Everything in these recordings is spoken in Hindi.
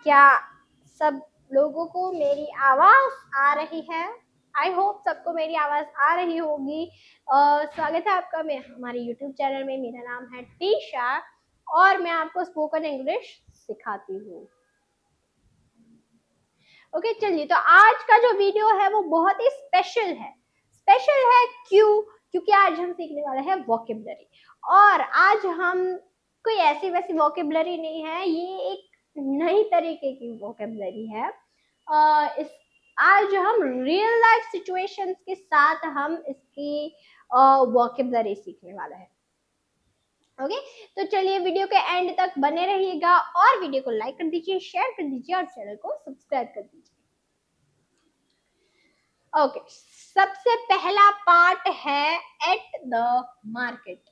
क्या सब लोगों को मेरी आवाज आ रही है? आई होप सबको मेरी आवाज आ रही होगी। स्वागत है आपका हमारे यूट्यूब चैनल में। मेरा नाम है टीशा और मैं आपको स्पोकन इंग्लिश सिखाती हूँ। ओके चलिए, तो आज का जो वीडियो है वो बहुत ही स्पेशल है। स्पेशल है क्यों? क्योंकि आज हम सीखने वाले हैं वोकेबलरी। और आज हम कोई ऐसी वैसी वोकेबलरी नहीं है, ये एक नई तरीके की वोकेबलरी है। इस आज हम रियल लाइफ सिचुएशंस के साथ हम इसकी वोकेबलरी सीखने वाले हैं। ओके तो चलिए वीडियो के एंड तक बने रहिएगा और वीडियो को लाइक कर दीजिए, शेयर कर दीजिए और चैनल को सब्सक्राइब कर दीजिए। ओके सबसे पहला पार्ट है एट द मार्केट।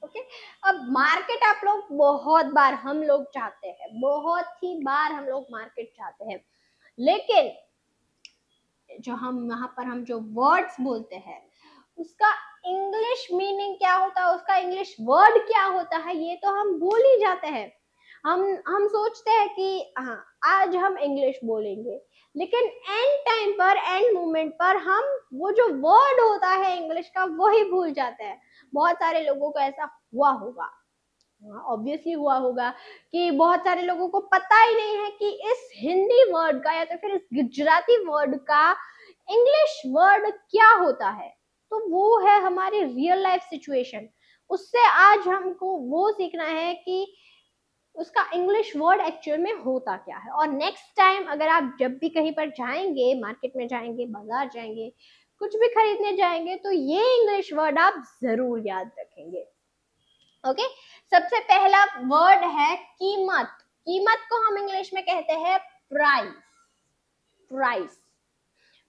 ओके अब मार्केट आप लोग बहुत बार हम लोग चाहते हैं, बहुत ही बार हम लोग मार्केट चाहते हैं, लेकिन जो हम वहां पर हम जो वर्ड्स बोलते हैं उसका इंग्लिश मीनिंग क्या होता है, उसका इंग्लिश वर्ड क्या होता है, ये तो हम भूल ही जाते हैं। हम सोचते हैं कि हाँ आज हम इंग्लिश बोलेंगे, लेकिन एंड टाइम पर, एंड मोमेंट पर हम वो जो वर्ड होता है इंग्लिश का वही भूल जाते हैं। बहुत सारे लोगों को ऐसा हुआ होगा, ऑब्वियसली हुआ होगा कि बहुत सारे लोगों को पता ही नहीं है कि इस हिंदी वर्ड का या तो फिर इस गुजराती वर्ड का इंग्लिश वर्ड क्या होता है। तो वो है हमारी रियल लाइफ सिचुएशन। उससे आज हमको वो सीखना है कि उसका इंग्लिश वर्ड एक्चुअल में होता क्या है। और नेक्स्ट टाइम अगर आप जब भी कहीं पर जाएंगे, मार्केट में जाएंगे, बाजार जाएंगे, कुछ भी खरीदने जाएंगे, तो ये इंग्लिश वर्ड आप जरूर याद रखेंगे। ओके सबसे पहला वर्ड है कीमत। कीमत को हम इंग्लिश में कहते हैं प्राइस। प्राइस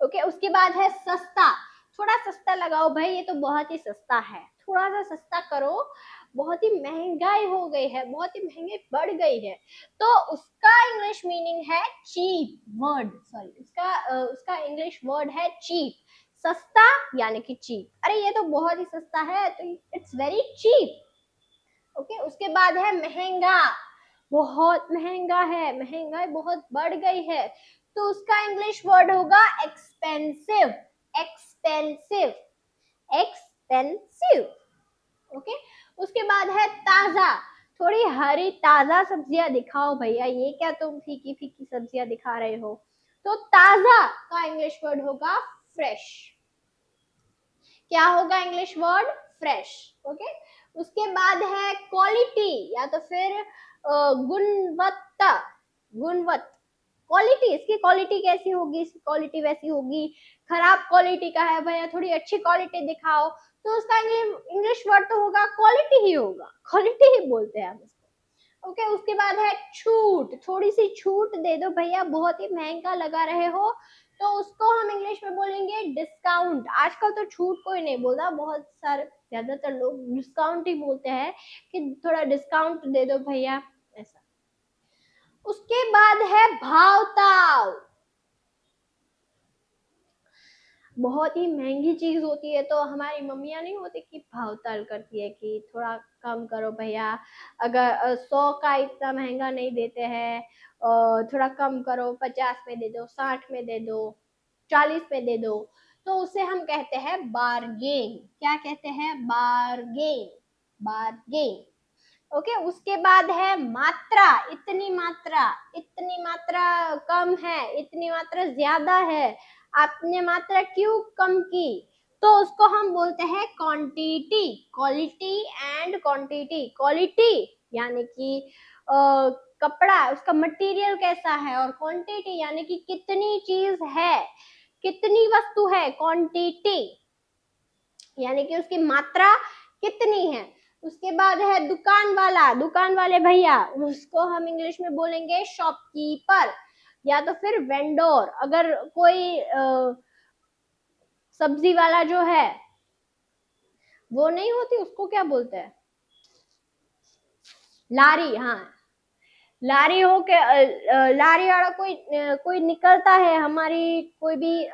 ओके उसके बाद है सस्ता। थोड़ा सस्ता लगाओ भाई, ये तो बहुत ही सस्ता है, थोड़ा सा सस्ता करो, बहुत ही महंगाई हो गई है, बहुत ही महंगाई बढ़ गई है। तो उसका इंग्लिश मीनिंग है चीप वर्ड, सॉरी उसका इंग्लिश वर्ड है चीप। सस्ता यानी कि चीप, अरे ये तो बहुत ही सस्ता है, तो इट्स वेरी चीप। ओके उसके बाद है महंगा। बहुत महंगा है, महंगाई बहुत बढ़ गई है, तो उसका इंग्लिश वर्ड होगा एक्सपेंसिव। Expensive, expensive. ओके उसके बाद है ताजा। थोड़ी हरी ताजा सब्जियां दिखाओ भैया, ये क्या तुम फीकी फीकी सब्जियां दिखा रहे हो। तो ताजा का इंग्लिश वर्ड होगा फ्रेश। क्या होगा इंग्लिश वर्ड? फ्रेश। ओके उसके बाद है क्वालिटी या तो फिर गुणवत्ता। गुणवत्ता, क्वालिटी, इसकी क्वालिटी कैसी होगी, इसकी क्वालिटी वैसी होगी, खराब क्वालिटी का है भैया, थोड़ी अच्छी क्वालिटी दिखाओ, तो उसका इंग्लिश वर्ड तो होगा क्वालिटी ही होगा, क्वालिटी ही बोलते हैं हम इसको। ओके उसके बाद है छूट। थोड़ी सी छूट दे दो भैया, बहुत ही महंगा लगा रहे हो, तो उसको हम इंग्लिश में बोलेंगे डिस्काउंट। आजकल तो छूट कोई नहीं बोलता, बहुत सारे ज्यादातर लोग डिस्काउंट ही बोलते हैं कि थोड़ा डिस्काउंट दे दो भैया, ऐसा। उसके बाद है भावताल। बहुत ही महंगी चीज होती है तो हमारी मम्मियां नहीं होती कि भावताल करती है कि थोड़ा कम करो भैया, अगर 100 का इतना महंगा नहीं देते हैं, थोड़ा कम करो, 50 में दे दो, 60 में दे दो, 40 में दे दो, तो उसे हम कहते हैं बार्गेन। क्या कहते हैं? Bargain, bargain. ओके उसके बाद है मात्रा। इतनी मात्रा, इतनी मात्रा कम है, इतनी मात्रा ज्यादा है, आपने मात्रा क्यों कम की, तो उसको हम बोलते हैं quantity. Quality and quantity. Quality यानी कि कपड़ा, उसका मटेरियल कैसा है, और क्वांटिटी यानी कि कितनी चीज है, कितनी वस्तु है, क्वांटिटी यानी कि उसकी मात्रा कितनी है। उसके बाद है दुकान वाला। दुकान वाले भैया, उसको हम इंग्लिश में बोलेंगे शॉपकीपर या तो फिर वेंडोर। अगर कोई सब्जी वाला जो है वो नहीं होती, उसको क्या बोलते हैं? लारी। हाँ लारी हो के लारी वाला कोई निकलता है, हमारी कोई भी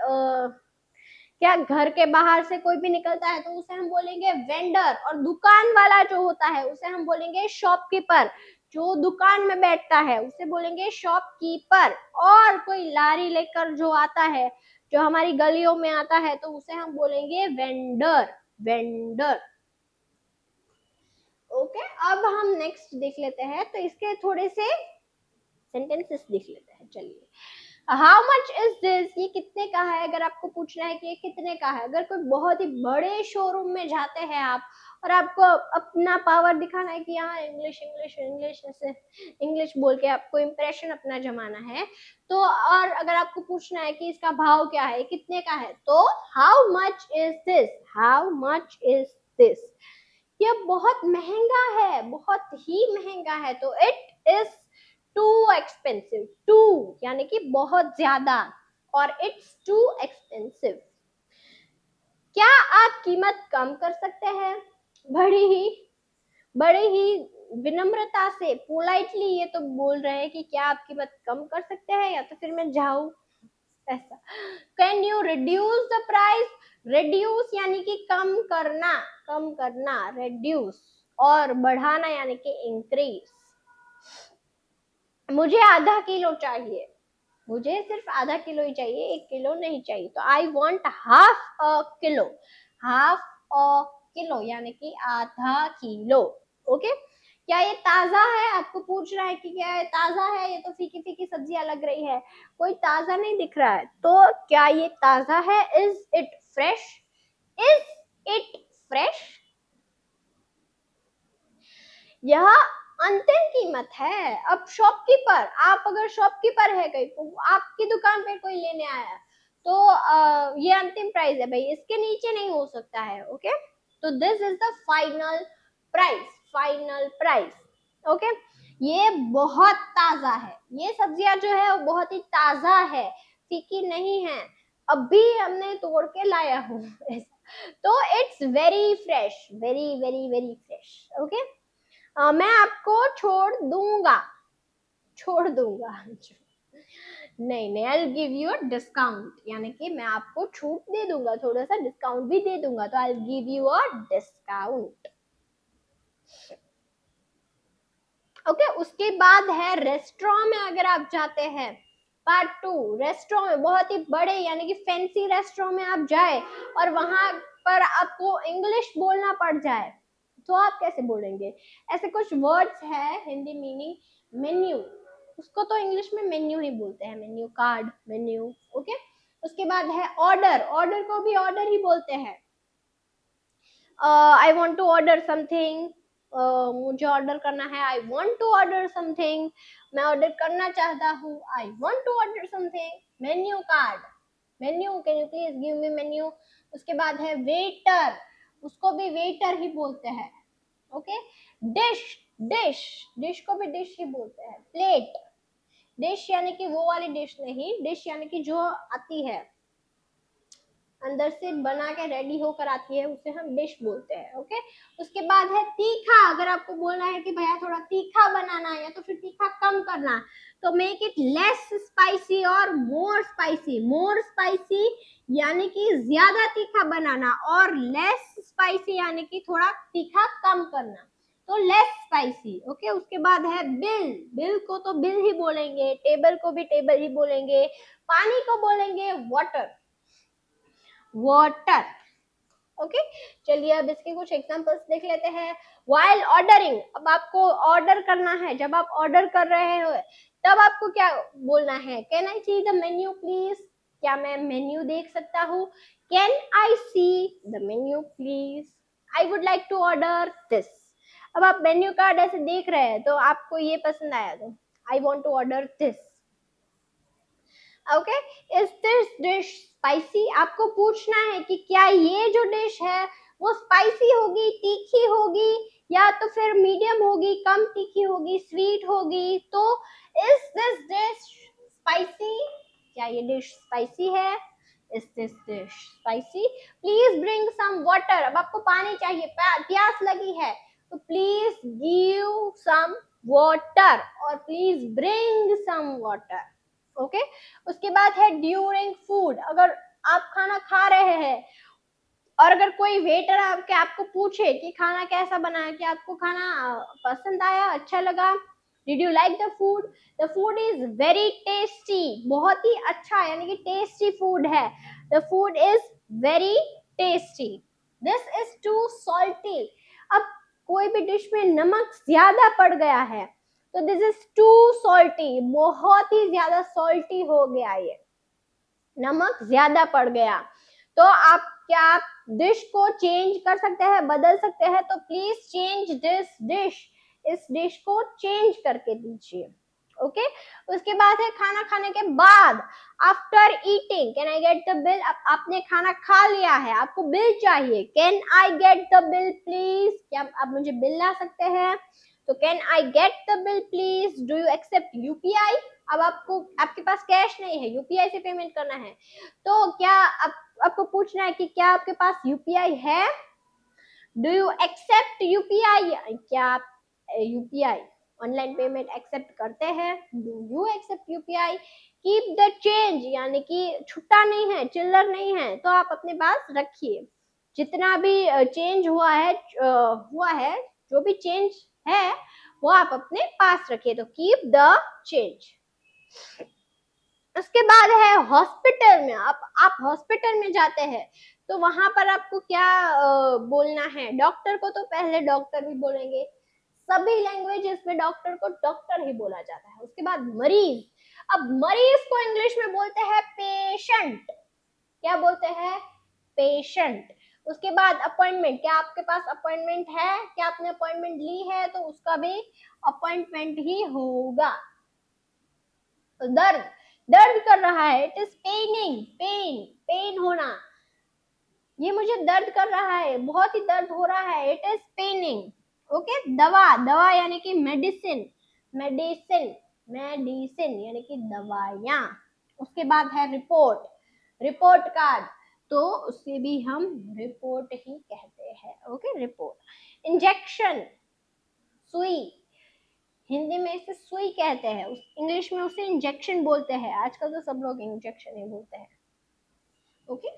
क्या घर के बाहर से कोई भी निकलता है तो उसे हम बोलेंगे वेंडर। और दुकान वाला जो होता है उसे हम बोलेंगे शॉपकीपर। जो दुकान में बैठता है उसे बोलेंगे शॉपकीपर, और कोई लारी लेकर जो आता है, जो हमारी गलियों में आता है, तो उसे हम बोलेंगे वेंडर, वेंडर। ओके, अब हम नेक्स्ट देख लेते हैं, तो इसके थोड़े से सेंटेंसेस देख लेते हैं। चलिए, हाउ मच इज दिस, ये कितने का है, अगर आपको पूछना है कि ये कितने का है। अगर कोई बहुत ही बड़े शोरूम में जाते हैं आप, और आपको अपना पावर दिखाना है कि यहाँ इंग्लिश इंग्लिश इंग्लिश ऐसे इंग्लिश बोल के आपको इंप्रेशन अपना जमाना है, तो और अगर आपको पूछना है कि इसका भाव क्या है, कितने का है, तो how much is this, how much is this, ये बहुत महंगा है, बहुत ही महंगा है, तो it is too expensive, too यानी कि बहुत ज्यादा, और इट्स टू एक्सपेंसिव। क्या आप कीमत कम कर सकते हैं, बड़ी ही विनम्रता से, पोलाइटली ये तो बोल रहे हैं कि क्या आप कीमत कम कर सकते हैं, या तो फिर मैं जाऊं, ऐसा। Can you reduce the price, reduce यानी कि कम करना, कम करना, रिड्यूस, और बढ़ाना यानी कि इंक्रीज। मुझे आधा किलो चाहिए, मुझे सिर्फ आधा किलो ही चाहिए, 1 किलो नहीं चाहिए, तो I want half a kilo, half a kilo यानी कि आधा किलो। ओके, क्या ये ताजा है, आपको पूछ रहा है कि क्या ये ताजा है, ये तो फीकी फीकी सब्जियां लग रही है, कोई ताजा नहीं दिख रहा है, तो क्या ये ताजा है, is it fresh, is it fresh. यह अंतिम कीमत है। अब शॉपकीपर, आप अगर शॉपकीपर है कहीं, तो आपकी दुकान पे कोई लेने आया, तो ये अंतिम प्राइस है भाई, इसके नीचे नहीं हो सकता है। ओके, तो this is the final price, final price. Okay, ये बहुत ताजा है, ये सब्जियां जो है वो बहुत ही ताजा है, फीकी नहीं है, अभी हमने तोड़ के लाया हूँ तो it's very fresh, very very very fresh. Okay, मैं आपको छोड़ दूंगा, छोड़ दूंगा नहीं नहीं, I give you a discount, यानी कि मैं आपको छूट दे दूंगा, थोड़ा सा डिस्काउंट भी दे दूंगा, तो I give you a discount. Okay, उसके बाद है रेस्टोरेंट में अगर आप जाते हैं, पार्ट 2, रेस्टोरेंट में बहुत ही बड़े यानी कि फैंसी रेस्टोरेंट में आप जाए, और वहां पर आपको इंग्लिश बोलना पड़ जाए, तो आप कैसे बोलेंगे। ऐसे कुछ वर्ड्स है हिंदी मीनिंग, मेन्यू, उसको तो इंग्लिश में मेन्यू ही बोलते हैं, मेन्यू कार्ड, मेन्यू। ओके, उसके बाद है ऑर्डर, ऑर्डर को भी ऑर्डर ही बोलते हैं। I want to order something, मुझे ऑर्डर करना है, I want to order something, मैं ऑर्डर करना चाहता हूँ, I want to order something. Menu card, menu, can you please give me menu. उसके बाद है वेटर, उसको भी वेटर ही बोलते हैं। ओके, डिश, डिश, डिश को भी डिश ही बोलते हैं। प्लेट, डिश यानी कि वो वाली डिश नहीं, डिश यानी कि जो आती है अंदर से बना के रेडी होकर आती है, उसे हम डिश बोलते हैं। ओके, उसके बाद है तीखा, अगर आपको बोलना है कि भैया थोड़ा तीखा बनाना है, या तो फिर तीखा कम करना, तो मेक इट लेस स्पाइसी और मोर स्पाइसी। मोर स्पाइसी यानी कि ज्यादा तीखा बनाना, और लेस स्पाइसी यानी कि थोड़ा तीखा कम करना, तो लेस स्पाइसी। ओके, उसके बाद है बिल, बिल को तो बिल ही बोलेंगे, टेबल को भी टेबल ही बोलेंगे, पानी को बोलेंगे वाटर, वाटर। ओके, चलिए अब इसके कुछ एग्जांपल्स देख लेते हैं। व्हाइल ऑर्डरिंग, अब आपको ऑर्डर करना है, जब आप ऑर्डर कर रहे हो तब आपको क्या बोलना है, can I see the menu please, क्या मैं मेन्यू देख सकता हूँ, can I see the menu please, I would like to order this. अब आप मेन्यू कार्ड ऐसे देख रहे हैं, तो आपको ये पसंद आया, तो I want to order this. Okay, is this dish spicy, आपको पूछना है कि क्या ये जो डिश है वो स्पाइसी होगी, तीखी होगी, या तो फिर मीडियम होगी, कम तीखी होगी, स्वीट होगी, तो इज दिस डिश स्पाइसी, क्या ये डिश स्पाइसी है, is this dish spicy, please bring some water, अब आपको पानी चाहिए, प्यास लगी है, तो प्लीज गिव सम वाटर, और please bring some water. Okay, उसके बाद है ड्यूरिंग फूड, अगर आप खाना खा रहे हैं और अगर कोई वेटर आपको पूछे कि खाना कैसा बना है, कि आपको खाना पसंद आया, अच्छा लगा, did you like the food is very tasty, बहुत ही अच्छा यानी कि टेस्टी फूड है, the food is very tasty. This is too salty, अब कोई भी डिश में नमक ज्यादा पड़ गया है तो दिस इज टू सॉल्टी, बहुत ही ज्यादा सॉल्टी हो गया, ये नमक ज्यादा पड़ गया। तो आप क्या आप डिश को चेंज कर सकते हैं, बदल सकते हैं, तो प्लीज चेंज दिस डिश, इस डिश को चेंज करके दीजिए। ओके उसके बाद है खाना खाने के बाद, after eating can I get the bill, अब आपने खाना खा लिया है, आपको बिल चाहिए, can I get the bill please, क्या आप मुझे बिल ला सकते हैं, तो can I get the bill please, do you accept UPI, अब आपके पास कैश नहीं है, यूपीआई से पेमेंट करना है, तो क्या आपको पूछना है कि क्या आपके पास यूपीआई है, डू यू एक्सेप्ट यूपीआई, क्या आप यूपीआई ऑनलाइन पेमेंट एक्सेप्ट करते हैं, do you accept UPI, keep the change यानी कि छुट्टा नहीं है, चिल्लर नहीं है, तो आप अपने पास रखिए, जितना भी चेंज हुआ है जो भी चेंज है वो आप अपने पास रखिए, तो कीप द चेंज। उसके बाद है हॉस्पिटल में, आप हॉस्पिटल में जाते हैं तो वहां पर आपको क्या बोलना है, डॉक्टर को तो पहले डॉक्टर भी बोलेंगे, सभी लैंग्वेजेस में डॉक्टर को डॉक्टर ही बोला जाता है। उसके बाद मरीज, अब मरीज को इंग्लिश में बोलते हैं पेशेंट, क्या बोलते हैं, पेशेंट। उसके बाद अपॉइंटमेंट, क्या आपके पास अपॉइंटमेंट है, क्या आपने अपॉइंटमेंट ली है, तो उसका भी अपॉइंटमेंट ही होगा। तो दर्द कर रहा है, इट इज पेनिंग, पेन होना, ये मुझे दर्द कर रहा है, बहुत ही दर्द हो रहा है, इट इज पेनिंग। ओके दवा यानी कि मेडिसिन यानी कि दवाइयां। उसके बाद है रिपोर्ट कार्ड, तो उसे भी हम रिपोर्ट ही कहते हैं। Okay report. इंजेक्शन, सुई, हिंदी में इसे सुई कहते हैं, इंग्लिश में उसे इंजेक्शन बोलते हैं, आजकल तो सब लोग इंजेक्शन ही बोलते हैं। ओके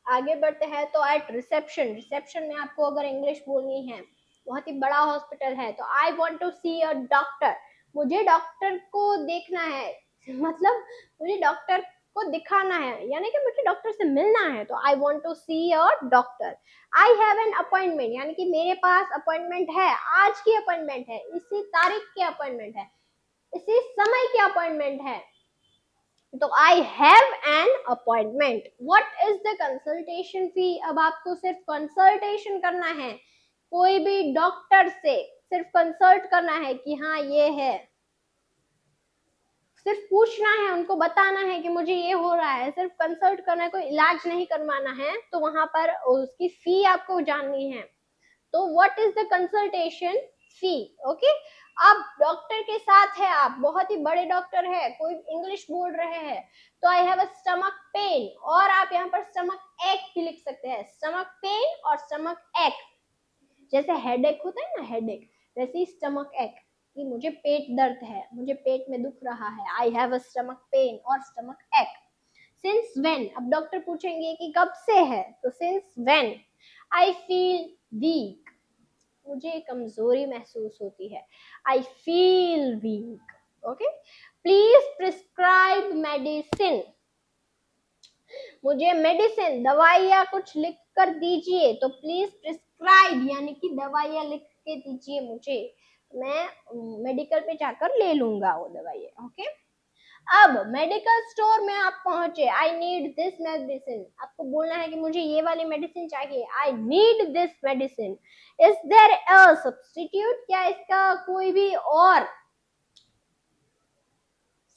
आगे बढ़ते हैं, तो एट रिसेप्शन में आपको अगर इंग्लिश बोलनी है, बहुत ही बड़ा हॉस्पिटल है, तो I want to see a doctor, मुझे डॉक्टर को देखना है, मतलब मुझे डॉक्टर को दिखाना है, यानी कि मुझे डॉक्टर से मिलना है, तो I want to see a doctor. I have an appointment, यानी कि मेरे पास अपॉइंटमेंट है, आज की अपॉइंटमेंट है, इसी तारीख की अपॉइंटमेंट है, इसी समय की अपॉइंटमेंट है, तो I have an appointment. What is the consultation fee, अब आपको सिर्फ कंसल्टेशन करना है, कोई भी डॉक्टर से सिर्फ कंसल्ट करना है कि हाँ ये है, सिर्फ पूछना है, उनको बताना है कि मुझे ये हो रहा है, सिर्फ कंसल्ट करना है, कोई इलाज नहीं करवाना है, तो वहां पर उसकी फी आपको जाननी है, तो what is the consultation fee. Okay आप डॉक्टर के साथ है, आप बहुत ही बड़े डॉक्टर है, कोई इंग्लिश बोल रहे हैं, तो I have a stomach pain, और आप यहाँ पर स्टमक एक भी लिख सकते हैं, स्टमक पेन और स्टमक एक, जैसे हेडेक होता है ना, हेडेक वैसे ही स्टमक एक, कि मुझे पेट दर्द है, मुझे पेट में दुख रहा है, I have a stomach pain और स्टमक एक। सिंस व्हेन, अब डॉक्टर पूछेंगे कि कब से है, तो since when I feel weak, मुझे कमजोरी महसूस होती है, I feel weak. Okay please prescribe medicine, मुझे मेडिसिन दवाइयाँ कुछ लिख कर दीजिए, तो प्लीज प्रिस्क्राइब यानी कि दवाइयाँ लिख के दीजिए मुझे, मैं मेडिकल पे जाकर ले लूंगा वो दवाइयाँ। ओके अब मेडिकल स्टोर में आप पहुंचे, आई नीड दिस मेडिसिन, आपको बोलना है कि मुझे ये वाली मेडिसिन चाहिए, I need this medicine. Is there a substitute, क्या इसका कोई भी और,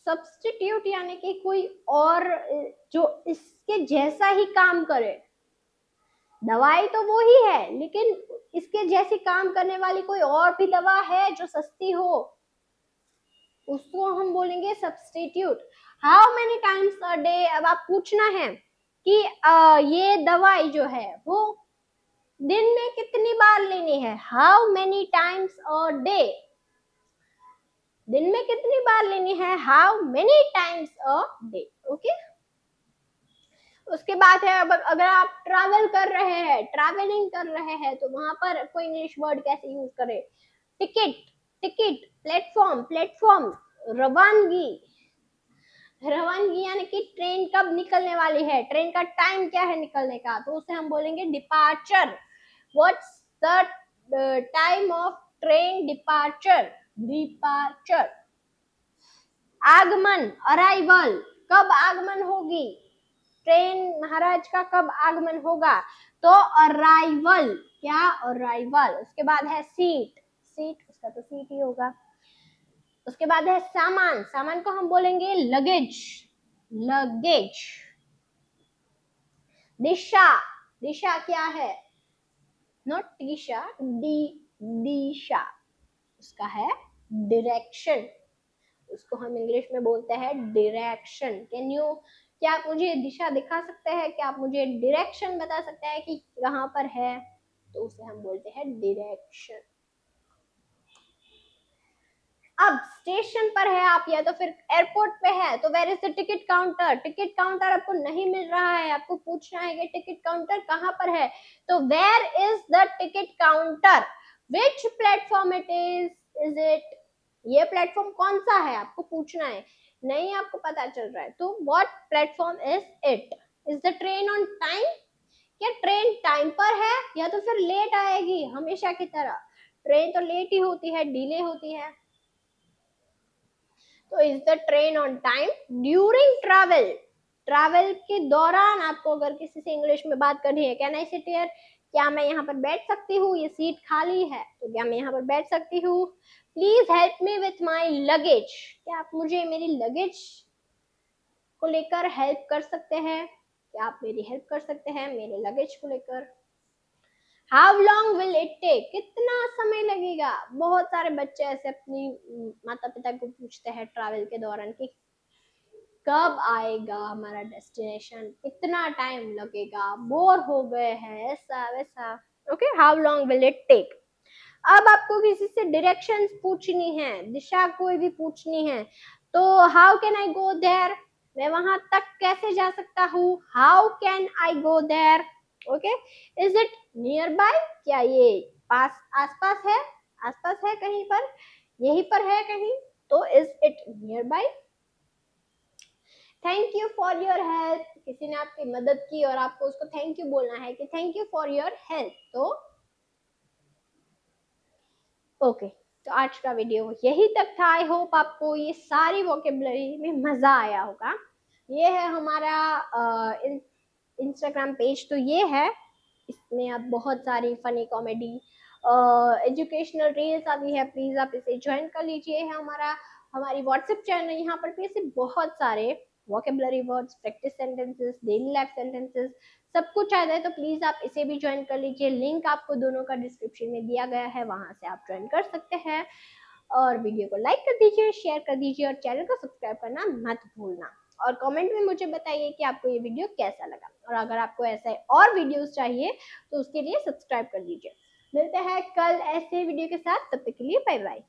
सब्स्टिट्यूट यानी कि कोई और जो इसके जैसा ही काम करे, दवाई तो वो ही है लेकिन इसके जैसी काम करने वाली कोई और भी दवा है जो सस्ती हो, उसको हम बोलेंगे substitute. How many times a day, अब आप पूछना है कि ये दवाई जो है वो दिन में कितनी बार लेनी है, how many times a day, दिन में कितनी बार लेनी है, how many times a day. Okay उसके बाद है, अब अगर आप ट्रैवल कर रहे हैं, ट्रैवलिंग कर रहे हैं, तो वहां पर कोई इंग्लिश वर्ड कैसे यूज करें, टिकट, टिकट, प्लेटफॉर्म, प्लेटफॉर्म, रवानगी, रवानगी यानी कि ट्रेन कब निकलने वाली है, ट्रेन का टाइम क्या है निकलने का, तो उसे हम बोलेंगे departure. What's the time of train departure, departure. आगमन, अराइवल, कब आगमन होगी ट्रेन महाराज का, कब आगमन होगा, तो अराइवल, क्या अराइवल। उसके बाद है सीट, सीट उसका तो सीट ही होगा। उसके बाद है सामान, सामान को हम बोलेंगे लगेज, लगेज। दिशा, दिशा क्या है, नॉट दिशा, डी, दिशा उसका है डायरेक्शन, उसको हम इंग्लिश में बोलते हैं डायरेक्शन। कैन यू, क्या आप मुझे दिशा दिखा सकते हैं, क्या आप मुझे डायरेक्शन बता सकते हैं कि कहाँ पर है, तो उसे हम बोलते हैं डायरेक्शन। अब स्टेशन पर है आप या तो फिर एयरपोर्ट पे है, तो where is the ticket counter, ticket counter आपको नहीं मिल रहा है, आपको पूछना है कि टिकट काउंटर कहाँ पर है, तो where is the ticket counter, which platform is it, ये प्लेटफॉर्म कौन सा है आपको पूछना है, नहीं आपको पता चल रहा है, तो what platform is it, is the train on time, क्या ट्रेन टाइम पर है या तो फिर लेट आएगी, हमेशा की तरह ट्रेन तो लेट ही होती है, डिले होती है, तो is the train on time during travel, travel के दौरान आपको अगर किसी से इंग्लिश में बात करनी है, कैन आई सिट हियर, क्या मैं यहाँ पर बैठ सकती हूँ, ये सीट खाली है तो क्या मैं यहाँ पर बैठ सकती हूँ, please help me with my luggage, क्या आप मुझे मेरी लगेज को लेकर हेल्प कर सकते हैं, क्या आप मेरी हेल्प कर सकते हैं मेरे लगेज को लेकर। How long will it take, कितना समय लगेगा, बहुत सारे बच्चे ऐसे अपनी माता पिता को पूछते हैं ट्रैवल के दौरान कि कब आएगा हमारा डेस्टिनेशन, कितना टाइम लगेगा, बोर हो गए हैं, ऐसा वैसा। Okay, how long will it take. अब आपको किसी से डायरेक्शंस पूछनी है, दिशा कोई भी पूछनी है, तो how can I go there, मैं वहां तक कैसे जा सकता हूँ, how can I go there. Okay, is it nearby, क्या ये पास आसपास है, आसपास है कहीं पर, यहीं पर है कहीं, तो is it near by. Thank you for your help, किसी ने आपकी मदद की और आपको उसको थैंक यू बोलना है कि thank you for your help, तो ओके। तो आज का वीडियो यही तक था, आई होप आपको ये सारी वोकेबलरी में मजा आया होगा। ये है हमारा इंस्टाग्राम पेज, तो ये है, इसमें आप बहुत सारी फनी कॉमेडी एजुकेशनल रील्स आती है, प्लीज आप इसे ज्वाइन कर लीजिए। है हमारा, हमारी व्हाट्सएप चैनल, यहाँ पर भी ऐसे बहुत सारे vocabulary words, practice sentences, daily life sentences, सब कुछ आता है, तो प्लीज आप इसे भी ज्वाइन कर लीजिए। लिंक आपको दोनों का डिस्क्रिप्शन में दिया गया है, वहां से आप ज्वाइन कर सकते हैं। और वीडियो को लाइक कर दीजिए, शेयर कर दीजिए और चैनल को सब्सक्राइब करना मत भूलना। और कमेंट में मुझे बताइए कि आपको ये वीडियो कैसा लगा, और अगर आपको ऐसे और वीडियोस चाहिए तो उसके लिए सब्सक्राइब कर दीजिए। मिलते हैं कल ऐसे वीडियो के साथ, तब तक के लिए बाय बाय।